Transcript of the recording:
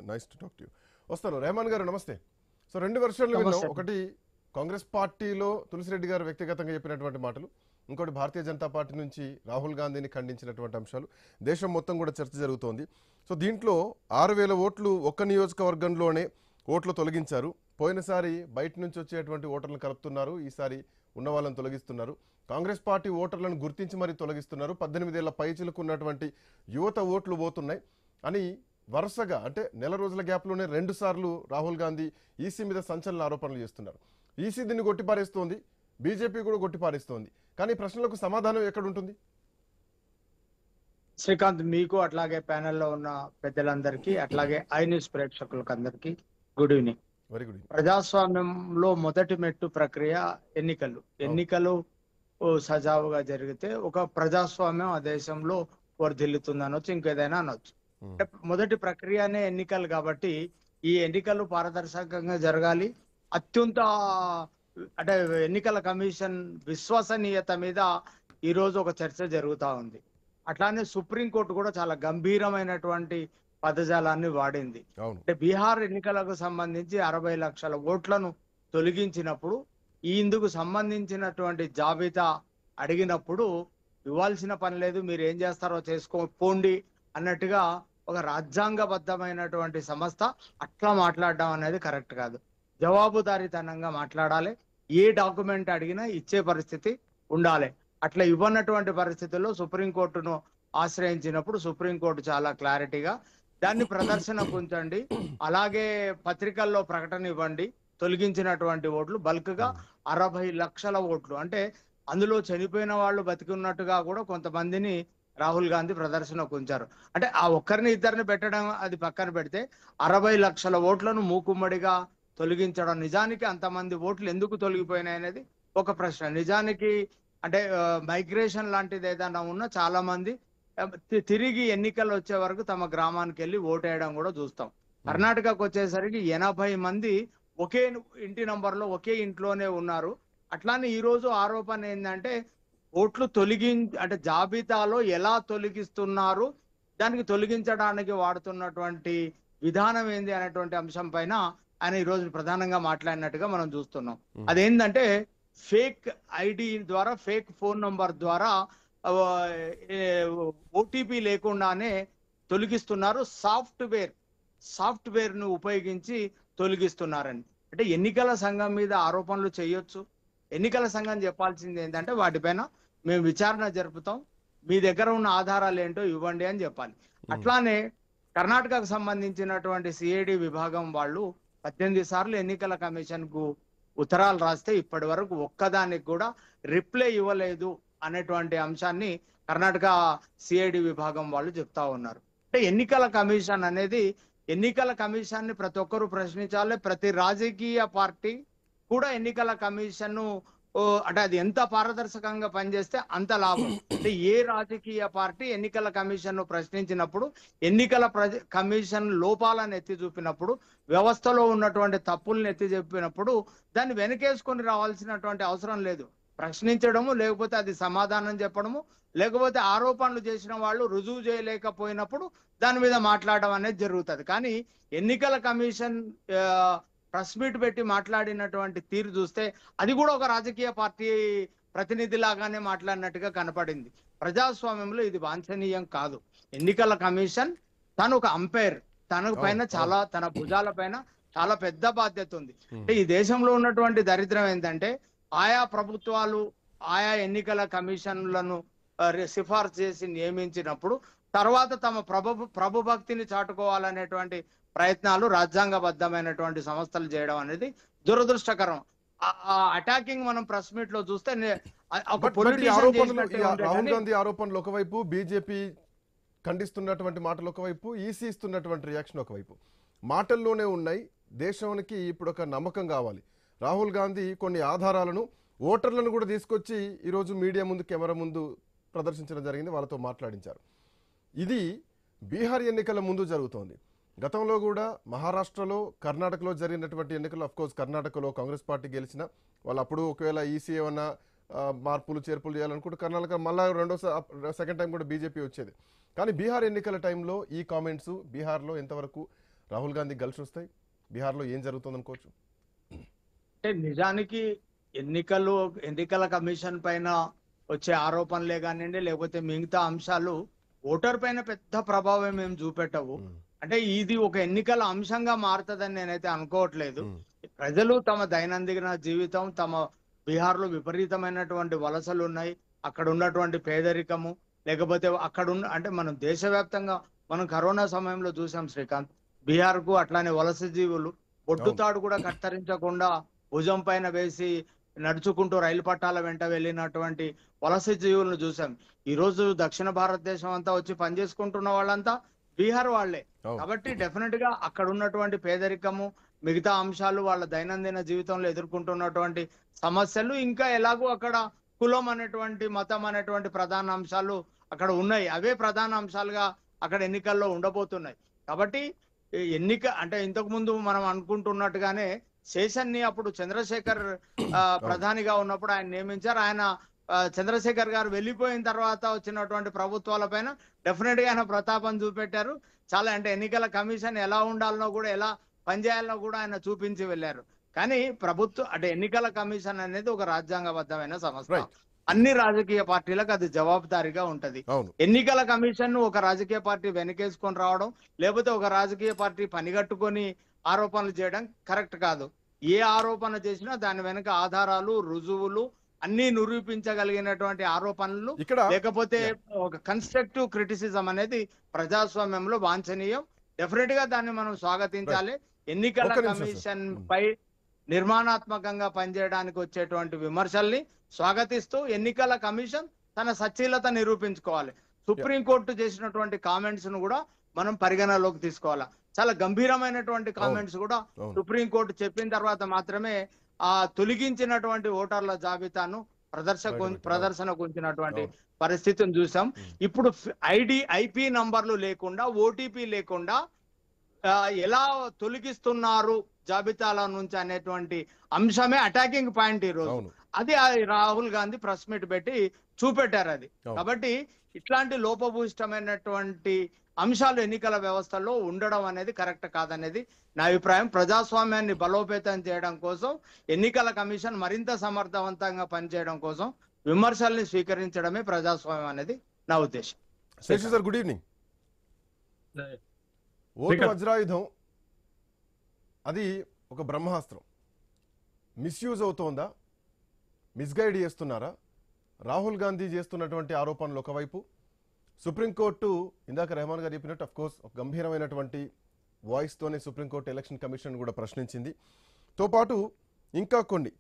Nice to talk to you. వస్తాను రెహమాన్ గారు, నమస్తే. సో 2 వెర్షన్లు విన్నాం. ఒకటి కాంగ్రెస్ పార్టీలో తులసిరెడ్డి గారు వ్యక్తిగతంగా చెప్పినటువంటి మాటలు, ఇంకోటి భారతీయ జనతా పార్టీ నుంచి రాహుల్ గాంధీని ఖండించినటువంటి అంశాలు. దేశం మొత్తం కూడా చర్చ జరుగుతోంది. సో దీంట్లో 6,000 ఓట్లు ఒక్క నియోజకవర్గంలోనే ఓట్లు తొలగించారు. పోయినసారి బయట నుంచి వచ్చేటువంటి ఓటర్లను కలుపుతున్నారు, ఈసారి ఉన్న వాళ్ళని తొలగిస్తున్నారు. కాంగ్రెస్ పార్టీ ఓటర్లను గుర్తించి మరీ తొలగిస్తున్నారు. 18 ఏళ్ల పైచిలకు ఉన్నటువంటి యువత ఓట్లు పోతున్నాయి అని వరుసగా అంటే నెల రోజుల గ్యాప్లోనే 2 సార్లు రాహుల్ గాంధీ ఈసీ మీద సంచలన ఆరోపణలు చేస్తున్నారు. ఈసీ దీన్ని కొట్టిపారేస్తోంది, బీజేపీ కూడా కొట్టిపారేస్తోంది. కానీ ప్రశ్నలకు సమాధానం ఎక్కడుంటుంది? శ్రీకాంత్, మీకు అట్లాగే ప్యానెల్లో ఉన్న పెద్దలందరికీ, అట్లాగే ఐ న్యూస్ ప్రేక్షకులకు అందరికీ good evening. Very good evening. ప్రజాస్వామ్యంలో మొదటి మెట్టు ప్రక్రియ ఎన్నికలు సజావుగా జరిగితే ఒక ప్రజాస్వామ్యం ఆ దేశంలో వర్ధిల్లుతుంది అనొచ్చు, ఇంకేదైనా అనొచ్చు. అంటే మొదటి ప్రక్రియనే ఎన్నికలు కాబట్టి ఈ ఎన్నికలు పారదర్శకంగా జరగాలి. అత్యంత అంటే ఎన్నికల కమిషన్ విశ్వసనీయత మీద ఈ రోజు ఒక చర్చ జరుగుతా ఉంది. అట్లానే సుప్రీంకోర్టు కూడా చాలా గంభీరమైనటువంటి పదజాలాన్ని వాడింది. అంటే బీహార్ ఎన్నికలకు సంబంధించి 60 లక్షల ఓట్లను తొలగించినప్పుడు ఇందుకు సంబంధించినటువంటి జాబితా అడిగినప్పుడు ఇవ్వాల్సిన పని లేదు, మీరు ఏం చేస్తారో చేసుకోండి అన్నట్టుగా ఒక రాజ్యాంగబద్ధమైనటువంటి సంస్థ అట్లా మాట్లాడడం అనేది కరెక్ట్ కాదు. జవాబుదారీతనంగా మాట్లాడాలి. ఏ డాక్యుమెంట్ అడిగినా ఇచ్చే పరిస్థితి ఉండాలి. అట్లా ఇవ్వనటువంటి పరిస్థితుల్లో సుప్రీంకోర్టును ఆశ్రయించినప్పుడు సుప్రీంకోర్టు చాలా క్లారిటీగా దాన్ని ప్రదర్శనకు ఉంచండి, అలాగే పత్రికల్లో ప్రకటన ఇవ్వండి, తొలగించినటువంటి ఓట్లు బల్క్ గా 60 లక్షల ఓట్లు, అంటే అందులో చనిపోయిన వాళ్ళు బతికున్నట్టుగా కూడా కొంతమందిని రాహుల్ గాంధీ ప్రదర్శనకు ఉంచారు. అంటే ఆ ఒక్కరిని ఇద్దరిని పెట్టడం అది పక్కన పెడితే 60 లక్షల ఓట్లను మూకుమ్మడిగా తొలగించడం, నిజానికి అంతమంది ఓట్లు ఎందుకు తొలగిపోయినాయి అనేది ఒక ప్రశ్న. నిజానికి అంటే మైగ్రేషన్ లాంటిది ఏదైనా ఉన్నా చాలా మంది తిరిగి ఎన్నికలు వచ్చే వరకు తమ గ్రామానికి వెళ్ళి ఓటేయడం కూడా చూస్తాం. కర్ణాటకకు వచ్చేసరికి 80 మంది ఒకే ఇంటి నంబర్లో ఒకే ఇంట్లోనే ఉన్నారు. అట్లానే ఈ రోజు ఆరోపణ ఏంటంటే ఓట్లు అంటే జాబితాలో ఎలా తొలగిస్తున్నారు, దానికి తొలగించడానికి వాడుతున్నటువంటి విధానం ఏంది అనేటువంటి అంశం పైన ఆయన ఈ రోజు ప్రధానంగా మాట్లాడినట్టుగా మనం చూస్తున్నాం. అదేంటంటే ఫేక్ ఐడి ద్వారా, ఫేక్ ఫోన్ నంబర్ ద్వారా ఓటీపీ లేకుండానే తొలగిస్తున్నారు, సాఫ్ట్వేర్ ను ఉపయోగించి తొలగిస్తున్నారని. అంటే ఎన్నికల సంఘం మీద ఆరోపణలు చేయొచ్చు, ఎన్నికల సంఘం చెప్పాల్సింది ఏంటంటే వాటిపైన మేము విచారణ జరుపుతాం, మీ దగ్గర ఉన్న ఆధారాలు ఏంటో ఇవ్వండి అని చెప్పాలి. అట్లానే కర్ణాటకకు సంబంధించినటువంటి సిఐడి విభాగం వాళ్ళు 18 సార్లు ఎన్నికల కమిషన్ కు ఉత్తరాలు రాస్తే ఇప్పటి వరకు ఒక్కదానికి కూడా రిప్లై ఇవ్వలేదు అనేటువంటి అంశాన్ని కర్ణాటక సిఐడి విభాగం వాళ్ళు చెప్తా ఉన్నారు. అంటే ఎన్నికల కమిషన్ అనేది, ఎన్నికల కమిషన్ ని ప్రతి ఒక్కరూ ప్రశ్నించాలి. ప్రతి రాజకీయ పార్టీ కూడా ఎన్నికల కమిషన్ అంటే అది ఎంత పారదర్శకంగా పనిచేస్తే అంత లాభం. అంటే ఏ రాజకీయ పార్టీ ఎన్నికల కమిషన్ ను ప్రశ్నించినప్పుడు, ఎన్నికల కమిషన్ లోపాలను ఎత్తి చూపినప్పుడు, వ్యవస్థలో ఉన్నటువంటి తప్పులను ఎత్తి చెప్పినప్పుడు దాన్ని వెనకేసుకొని రావాల్సినటువంటి అవసరం లేదు. ప్రశ్నించడము, లేకపోతే అది సమాధానం చెప్పడము, లేకపోతే ఆరోపణలు చేసిన వాళ్ళు రుజువు చేయలేకపోయినప్పుడు దాని మీద మాట్లాడడం అనేది జరుగుతుంది. కానీ ఎన్నికల కమిషన్ ప్రెస్ మీట్ పెట్టి మాట్లాడినటువంటి తీరు చూస్తే అది కూడా ఒక రాజకీయ పార్టీ ప్రతినిధి లాగానే మాట్లాడినట్టుగా కనపడింది. ప్రజాస్వామ్యంలో ఇది వాంఛనీయం కాదు. ఎన్నికల కమిషన్ తను ఒక అంపైర్, తన పైన చాలా, తన భుజాల పైన చాలా పెద్ద బాధ్యత ఉంది. అంటే ఈ దేశంలో ఉన్నటువంటి దరిద్రం ఏంటంటే ఆయా ప్రభుత్వాలు ఆయా ఎన్నికల కమిషన్లను సిఫార్సు చేసి నియమించినప్పుడు తర్వాత తమ ప్రభుభక్తిని చాటుకోవాలనేటువంటి ప్రయత్నాలు రాజ్యాంగబద్ధమైనటువంటి సంస్థలు చేయడం అనేది దురదృష్టకరం. అటాకింగ్ మనం ప్రెస్ మీట్ లో చూస్తే రాహుల్ గాంధీ ఆరోపణలు ఒకవైపు, బీజేపీ ఖండిస్తున్నటువంటి మాటలు ఒకవైపు, ఈసీ ఇస్తున్నటువంటి రియాక్షన్ ఒకవైపు. మాటల్లోనే ఉన్నాయి. దేశానికి ఇప్పుడు ఒక నమ్మకం కావాలి. రాహుల్ గాంధీ కొన్ని ఆధారాలను, ఓటర్లను కూడా తీసుకొచ్చి ఈరోజు మీడియా ముందు, కెమెరా ముందు ప్రదర్శించడం జరిగింది, వాళ్ళతో మాట్లాడించారు. ఇది బీహార్ ఎన్నికల ముందు జరుగుతోంది. గతంలో కూడా మహారాష్ట్రలో, కర్ణాటకలో జరిగినటువంటి ఎన్నికలు, అఫ్కోర్స్ కర్ణాటకలో కాంగ్రెస్ పార్టీ గెలిచిన వాళ్ళు అప్పుడు ఒకవేళ ఈసీ ఏమన్నా మార్పులు చేర్పులు చేయాలనుకుంటే కర్ణాటక మళ్ళీ సెకండ్ టైం కూడా బీజేపీ వచ్చేది. కానీ బీహార్ ఎన్నికల టైంలో ఈ కామెంట్స్ బీహార్లో ఎంతవరకు రాహుల్ గాంధీ కలిసి వస్తాయి? బీహార్లో ఏం జరుగుతుంది అనుకోవచ్చు? అంటే నిజానికి ఎన్నికల కమిషన్ పైన వచ్చే ఆరోపణలే కానివ్వండి, లేకపోతే మిగతా అంశాలు ఓటర్ పైన పెద్ద ప్రభావం ఏం చూపెట్టవు. అంటే ఇది ఒక ఎన్నికల అంశంగా మారుతుందని నేనైతే అనుకోవట్లేదు. ప్రజలు తమ దైనందిన జీవితం, బీహార్లో విపరీతమైనటువంటి వలసలు ఉన్నాయి, అక్కడ ఉన్నటువంటి పేదరికము, లేకపోతే అంటే మనం దేశవ్యాప్తంగా మనం కరోనా సమయంలో చూసాం శ్రీకాంత్. బీహార్ కు అట్లానే వలస జీవులు బొడ్డుతాడు కూడా కత్తరించకుండా భుజం పైన వేసి నడుచుకుంటూ రైలు పట్టాల వెంట వెళ్ళినటువంటి వలస జీవులను చూసాం. ఈ రోజు దక్షిణ భారతదేశం అంతా వచ్చి పనిచేసుకుంటున్న వాళ్ళంతా బీహార్ వాళ్లే. కాబట్టి డెఫినెట్ గా అక్కడ ఉన్నటువంటి పేదరికము, మిగతా అంశాలు, వాళ్ళ దైనందిన జీవితంలో ఎదుర్కొంటున్నటువంటి సమస్యలు, ఇంకా ఎలాగో అక్కడ కులం అనేటువంటి, మతం అనేటువంటి ప్రధాన అంశాలు అక్కడ ఉన్నాయి. అవే ప్రధాన అంశాలుగా అక్కడ ఎన్నికల్లో ఉండబోతున్నాయి. కాబట్టి అంటే ఇంతకు ముందు మనం అనుకుంటున్నట్టుగానే శేషన్ ని అప్పుడు చంద్రశేఖర్ ప్రధానిగా ఉన్నప్పుడు ఆయన నియమించారు. చంద్రశేఖర్ గారు వెళ్ళిపోయిన తర్వాత వచ్చినటువంటి ప్రభుత్వాల పైన డెఫినెట్ గా ఆయన ప్రతాపం చూపెట్టారు. చాలా అంటే ఎన్నికల కమిషన్ ఎలా ఉండాలనో కూడా, ఎలా పనిచేయాలనో కూడా ఆయన చూపించి వెళ్ళారు. కానీ అంటే ఎన్నికల కమిషన్ అనేది ఒక రాజ్యాంగబద్ధమైన సంస్థ. అన్ని రాజకీయ పార్టీలకు అది జవాబుదారీగా ఉంటది. ఎన్నికల కమిషన్ ను ఒక రాజకీయ పార్టీ వెనకేసుకొని రావడం, లేకపోతే ఒక రాజకీయ పార్టీ పనిగట్టుకొని ఆరోపణలు చేయడం కరెక్ట్ కాదు. ఏ ఆరోపణ చేసినా దాని వెనుక ఆధారాలు, రుజువులు అన్ని నిరూపించగలిగినటువంటి ఆరోపణలు, లేకపోతే ఒక కన్స్ట్రక్టివ్ క్రిటిసిజం అనేది ప్రజాస్వామ్యంలో వాంఛనీయం. డెఫినెట్ గా దాన్ని మనం స్వాగతించాలి. ఎన్నికల కమిషన్ పై నిర్మాణాత్మకంగా పనిచేయడానికి వచ్చేటువంటి విమర్శల్ని స్వాగతిస్తూ ఎన్నికల కమిషన్ తన సచ్చీలత నిరూపించుకోవాలి. సుప్రీంకోర్టు చేసినటువంటి కామెంట్స్ ను కూడా మనం పరిగణలోకి తీసుకోవాలి. చాలా గంభీరమైనటువంటి కామెంట్స్ కూడా సుప్రీంకోర్టు చెప్పిన తర్వాత మాత్రమే ఆ తొలగించినటువంటి ఓటర్ల జాబితాను ప్రదర్శనకు ఉంచినటువంటి పరిస్థితిని చూసాం. ఇప్పుడు ఐపీ నంబర్లు లేకుండా, ఓటీపీ లేకుండా ఎలా తొలగిస్తున్నారు జాబితాల నుంచి అనేటువంటి అంశమే అటాకింగ్ పాయింట్ ఈ రోజు. అది రాహుల్ గాంధీ ప్రెస్ మీట్ పెట్టి చూపెట్టారు అది. కాబట్టి ఇట్లాంటి లోపభూయిష్టమైనటువంటి అంశాలు ఎన్నికల వ్యవస్థలో ఉండడం అనేది కరెక్ట్ కాదనేది నా అభిప్రాయం. ప్రజాస్వామ్యాన్ని బలోపేతం చేయడం కోసం ఎన్నికల కమిషన్ మరింత సమర్థవంతంగా పనిచేయడం కోసం విమర్శల్ని స్వీకరించడమే ప్రజాస్వామ్యం అనేది నా ఉద్దేశం. Sir, good evening. ఓటు వజ్రాయుధం అది ఒక బ్రహ్మాస్త్రం. మిస్యూజ్ అవుతోందా? మిస్గైడ్ చేస్తున్నారా? రాహుల్ గాంధీ చేస్తున్నటువంటి ఆరోపణలు ఒకవైపు, సుప్రీంకోర్టు ఇందాక రెహమాన్ గారు చెప్పినట్టు అఫ్కోర్స్ ఒక గంభీరమైనటువంటి వాయిస్తోనే సుప్రీంకోర్టు ఎలక్షన్ కమిషన్ కూడా ప్రశ్నించింది. తో పాటు ఇంకా కొన్ని